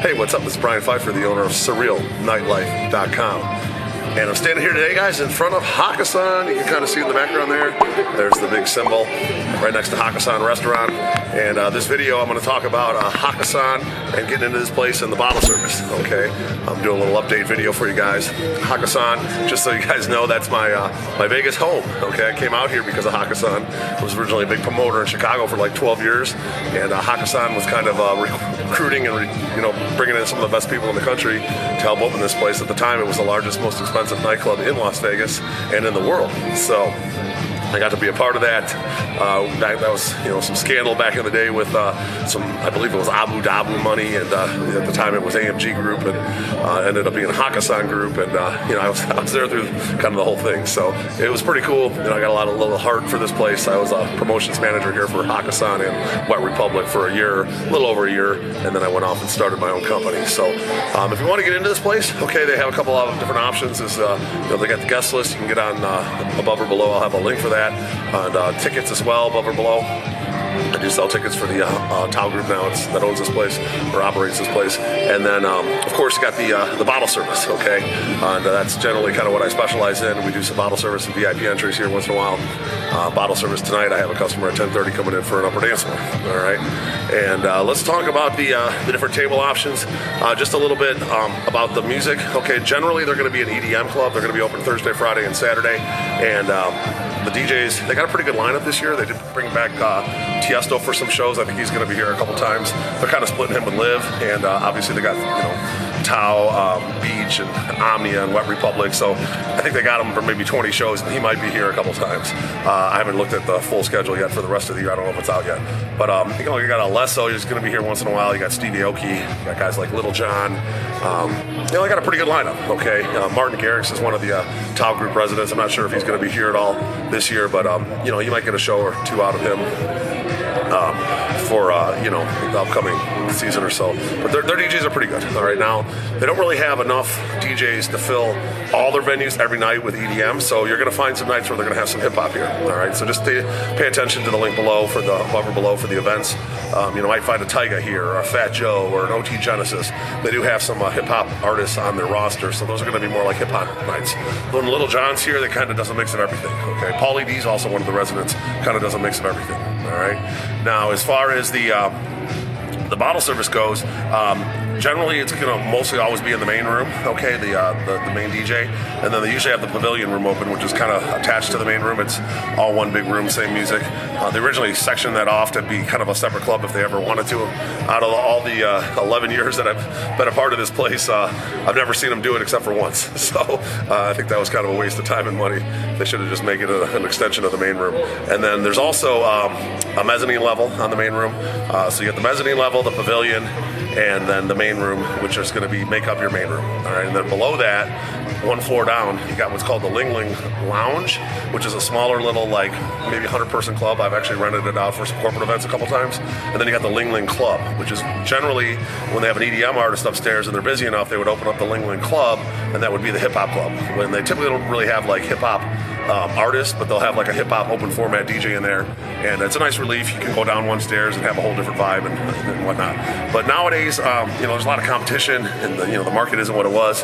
Hey, what's up? This is Brian Pfeiffer, the owner of SurrealNightLife.com. And I'm standing here today, guys, in front of Hakkasan. You can kind of see in the background there. There's the big symbol right next to Hakkasan restaurant. And this video, I'm going to talk about Hakkasan and getting into this place and the bottle service, okay? I'm doing a little update video for you guys. Hakkasan, just so you guys know, that's my Vegas home, okay? I came out here because of Hakkasan. I was originally a big promoter in Chicago for like 12 years. And Hakkasan was kind of recruiting and bringing in some of the best people in the country to help open this place. At the time, it was the largest, most expensive nightclub in Las Vegas and in the world. So I got to be a part of that. That was some scandal back in the day with I believe it was Abu Dhabi money, and at the time it was AMG Group, and ended up being a Hakkasan Group, and I was there through kind of the whole thing. So it was pretty cool. I got a little heart for this place. I was a promotions manager here for Hakkasan and White Republic for a year, a little over a year, and then I went off and started my own company. So if you want to get into this place, okay, they have a couple of different options. They got the guest list. You can get on above or below. I'll have a link for that. And tickets as well, above or below. I do sell tickets for the Tao Group now that owns this place or operates this place. And then, of course, you got the bottle service, okay? And that's generally kind of what I specialize in. We do some bottle service and VIP entries here once in a while. Bottle service tonight, I have a customer at 10:30 coming in for an upper dance floor, all right? And let's talk about the different table options. Just a little bit about the music. Okay, generally they're going to be an EDM club. They're going to be open Thursday, Friday, and Saturday. And the DJs, they got a pretty good lineup this year. They did bring back Tiesto for some shows. I think he's going to be here a couple times. They're kind of splitting him with Liv, and obviously they got Tao, Beach, and Omnia, and Wet Republic. So I think they got him for maybe 20 shows, and he might be here a couple times. I haven't looked at the full schedule yet for the rest of the year. I don't know if it's out yet. But you got Alesso. He's going to be here once in a while. You got Stevie Aoki. You got guys like Little John. They got a pretty good lineup. Okay, Martin Garrix is one of the Tao Group residents. I'm not sure if he's going to be here at all this year, but you might get a show or two out of him for the upcoming season or so. But their DJs are pretty good. All right, now they don't really have enough DJs to fill all their venues every night with EDM, so you're going to find some nights where they're going to have some hip hop here. All right, so just pay attention to the link below for the above or below for the events. You might find a Tyga here, or a Fat Joe, or an OT Genesis. They do have some hip hop artists on their roster, so those are going to be more like hip hop nights. When Little John's here, they kind of does a mix of everything. Okay, Paulie D's also one of the residents, kind of does a mix of everything. All right. Now, as far as the bottle service goes, generally it's going to mostly always be in the main room, okay, the main DJ, and then they usually have the pavilion room open, which is kind of attached to the main room. It's all one big room, same music. They originally sectioned that off to be kind of a separate club if they ever wanted to. Out of all the 11 years that I've been a part of this place, I've never seen them do it except for once. So I think that was kind of a waste of time and money. They should have just made it an extension of the main room. And then there's also a mezzanine level on the main room. So you get the mezzanine level, the pavilion, and then the main room, which is going to make up your main room. All right, and then below that, one floor down, you got what's called the Ling Ling Lounge, which is a smaller little, like maybe 100-person club. I've actually rented it out for some corporate events a couple times. And then you got the Ling Ling Club, which is generally when they have an EDM artist upstairs and they're busy enough, they would open up the Ling Ling Club, and that would be the hip hop club. When they typically don't really have like hip hop artists, but they'll have like a hip hop open format DJ in there, and it's a nice relief. You can go down one stairs and have a whole different vibe and whatnot. But nowadays, there's a lot of competition, and the market isn't what it was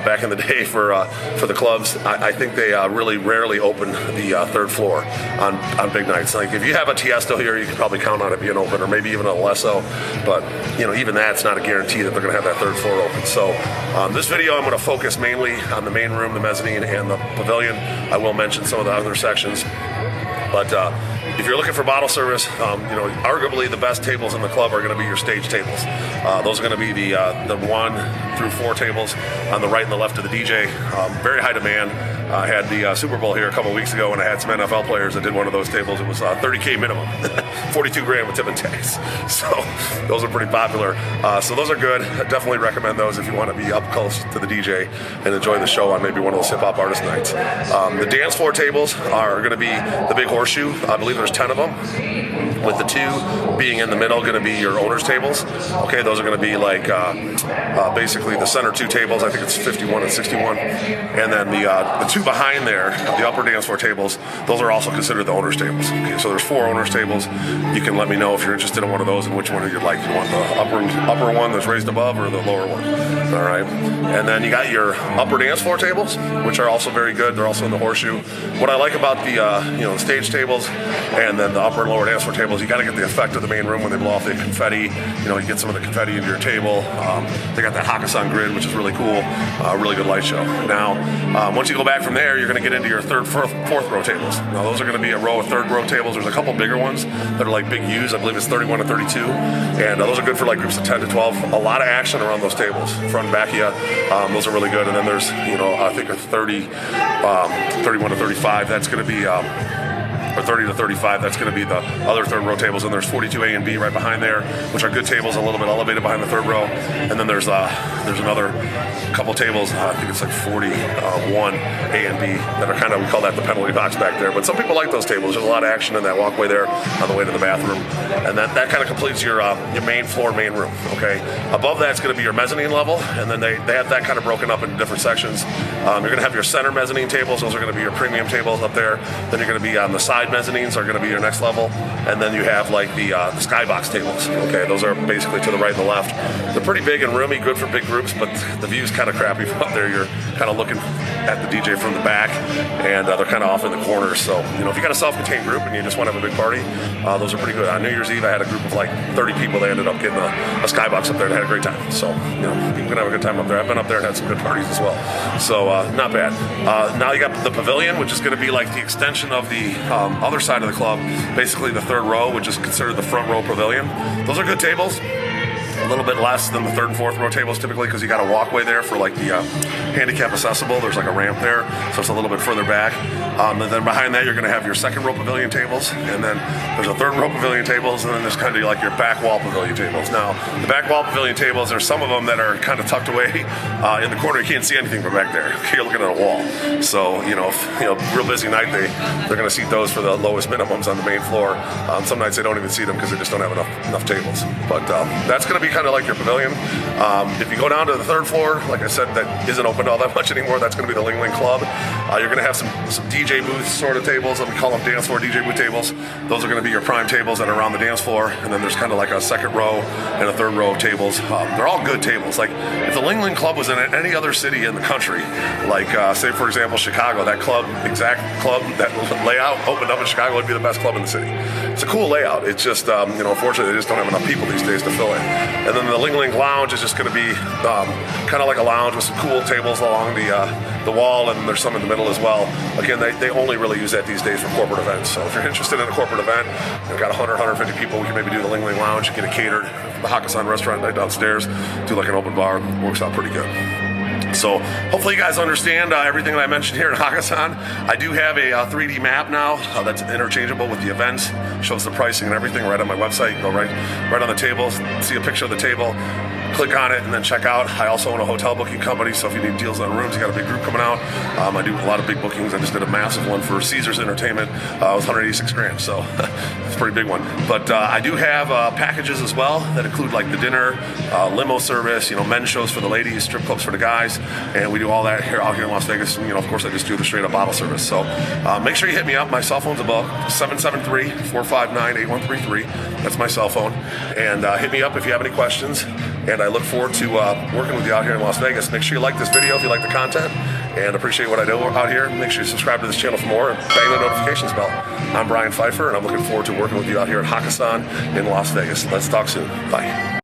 back in the day for the clubs. I think they really rarely open the third floor on big nights. Like if you have a Tiesto here, you can probably count on it being open, or maybe even a Alesso. But even that's not a guarantee that they're going to have that third floor open. So this video, I'm going to focus mainly on the main room, the mezzanine, and the pavilion. I will mention some of the other sections, but if you're looking for bottle service, arguably the best tables in the club are going to be your stage tables. Those are going to be the 1 through 4 tables on the right and the left of the DJ. Very high demand. I had the Super Bowl here a couple of weeks ago, and I had some NFL players that did one of those tables. It was $30K minimum, 42 grand with tip and tax. So those are pretty popular. So those are good. I definitely recommend those if you want to be up close to the DJ and enjoy the show on maybe one of those hip hop artist nights. The dance floor tables are going to be the big horseshoe. I believe there's 10 of them. with the 2 being in the middle going to be your owner's tables. Okay, those are going to be like basically the center 2 tables. I think it's 51 and 61, and then the 2 behind there, the upper dance floor tables, those are also considered the owner's tables. Okay, so there's 4 owner's tables. You can let me know if you're interested in one of those and which one you'd like. You want the upper one that's raised above or the lower one? All right, and then you got your upper dance floor tables, which are also very good. They're also in the horseshoe. What I like about the the stage tables and then the upper and lower dance floor tables, you got to get the effect of the main room when they blow off the confetti. You get some of the confetti into your table. They got that Hakkasan grid, which is really cool. Really good light show. Now, once you go back from there, you're going to get into your 3rd, 4th row tables. Now, those are going to be a row of 3rd row tables. There's a couple bigger ones that are like big U's. I believe it's 31 and 32, and those are good for like groups of 10 to 12. A lot of action around those tables, front and back of you. Those are really good. And then there's I think a 31 to 35. That's going to be or 30 to 35, that's going to be the other 3rd row tables. And there's 42A and B right behind there, which are good tables, a little bit elevated behind the 3rd row. And then there's another couple tables, I think it's like 41A and B, that are kind of, we call that the penalty box back there. But some people like those tables. There's a lot of action in that walkway there on the way to the bathroom. And that kind of completes your main floor, main room, okay? Above that's going to be your mezzanine level, and then they have that kind of broken up into different sections. You're going to have your center mezzanine tables. Those are going to be your premium tables up there. Then you're going to be on the side mezzanines are going to be your next level, and then you have like the skybox tables. Okay, those are basically to the right and the left. They're pretty big and roomy, good for big groups, but the view's kind of crappy from up there. You're kind of looking at the DJ from the back, and they're kind of off in the corners. So if you got a self-contained group and you just want to have a big party, those are pretty good. On New Year's Eve, I had a group of like 30 people. They ended up getting a skybox up there and had a great time. So you can have a good time up there. I've been up there and had some good parties as well. So not bad. Now you got the pavilion, which is going to be like the extension of the other side of the club, basically the 3rd row, which is considered the front row pavilion. Those are good tables. A little bit less than the 3rd and 4th row tables typically, because you got a walkway there for like the handicap accessible. There's like a ramp there, so it's a little bit further back. And then behind that, you're going to have your 2nd row pavilion tables, and then there's a 3rd row pavilion tables, and then there's kind of like your back wall pavilion tables. Now, the back wall pavilion tables, there's some of them that are kind of tucked away in the corner. You can't see anything from back there. You're looking at a wall. So real busy night, they're going to seat those for the lowest minimums on the main floor. Some nights they don't even seat them because they just don't have enough tables. But that's going to be kind of like your pavilion. If you go down to the 3rd floor, like I said, that isn't open all that much anymore. That's going to be the Ling Ling Club. You're going to have some DJ booth sort of tables. We call them dance floor DJ booth tables. Those are going to be your prime tables that are around the dance floor. And then there's kind of like a 2nd row and a 3rd row tables. They're all good tables. Like if the Ling Ling Club was in any other city in the country, like say for example Chicago, that exact club, that layout opened up in Chicago would be the best club in the city. It's a cool layout. It's just unfortunately they just don't have enough people these days to fill it. And then the Ling Ling Lounge is just going to be kind of like a lounge with some cool tables along the wall, and there's some in the middle as well. Again, they only really use that these days for corporate events. So if you're interested in a corporate event, you've got 100, 150 people, we can maybe do the Ling Ling Lounge, get it catered, the Hakkasan restaurant right downstairs, do like an open bar. Works out pretty good. So hopefully you guys understand everything that I mentioned here in Hakkasan. I do have a 3D map now that's interchangeable with the events, shows the pricing and everything right on my website. You can go right on the table, see a picture of the table, click on it, and then check out. I also own a hotel booking company, so if you need deals on rooms, you got a big group coming out. I do a lot of big bookings. I just did a massive one for Caesars Entertainment. It was 186 grand, so it's a pretty big one. But I do have packages as well that include like the dinner, limo service, men's shows for the ladies, strip clubs for the guys, and we do all that out here in Las Vegas. And, of course, I just do the straight up bottle service. So make sure you hit me up. My cell phone's above, 773-459-8133. That's my cell phone. And hit me up if you have any questions. And I look forward to working with you out here in Las Vegas. Make sure you like this video if you like the content, and appreciate what I do out here. Make sure you subscribe to this channel for more and bang the notifications bell. I'm Brian Pfeiffer, and I'm looking forward to working with you out here at Hakkasan in Las Vegas. Let's talk soon. Bye.